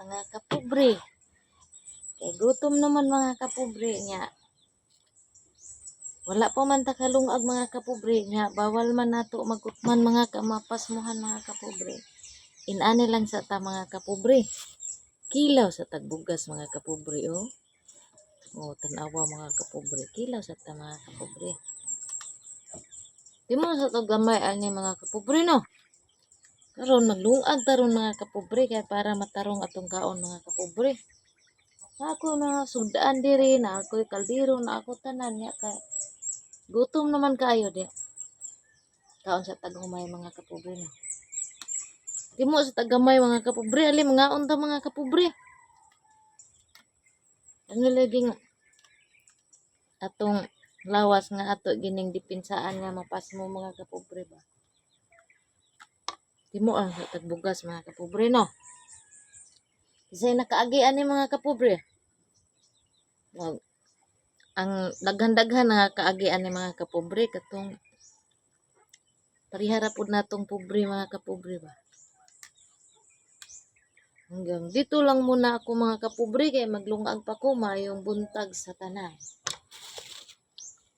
mga kapobre. Kay gutom naman mga kapobre niya. Wala pa man takalungag mga kapobre niya. Bawal man nato magutman mga kamapasmuhan mga kapobre. Inani lang sa ta mga kapobre. Kilaw sa tagbugas mga kapobre oh. Oh, tanawa mga kapobre. Kilaw sa ta mga kapobre. Di mo sa to gamay ani mga kapobre no. Karon maglungag taron mga kapobre kay para matarong atong kaon mga kapobre. Ako mga sudaan diri na ako kaldero na ako tanan niya kay gutom naman kayo di. Kaon sa tagumay mga kapobre no. Di mo sa tagamay mga kapobre ali mga unta mga kapobre. Ano laging atong lawas nga ato gining dipinsaan nga mapasmo mga kapobre ba. Di mo ang sa tagbugas mga kapobre no. Kasi nakaagi ani mga kapobre. Ang daghan-daghan nga kaagi ani mga kapobre katong parihara pud natong pobre mga kapobre ba. Hanggang dito lang muna ako mga kapobre kay maglungag pa ko mayong buntag sa tanan.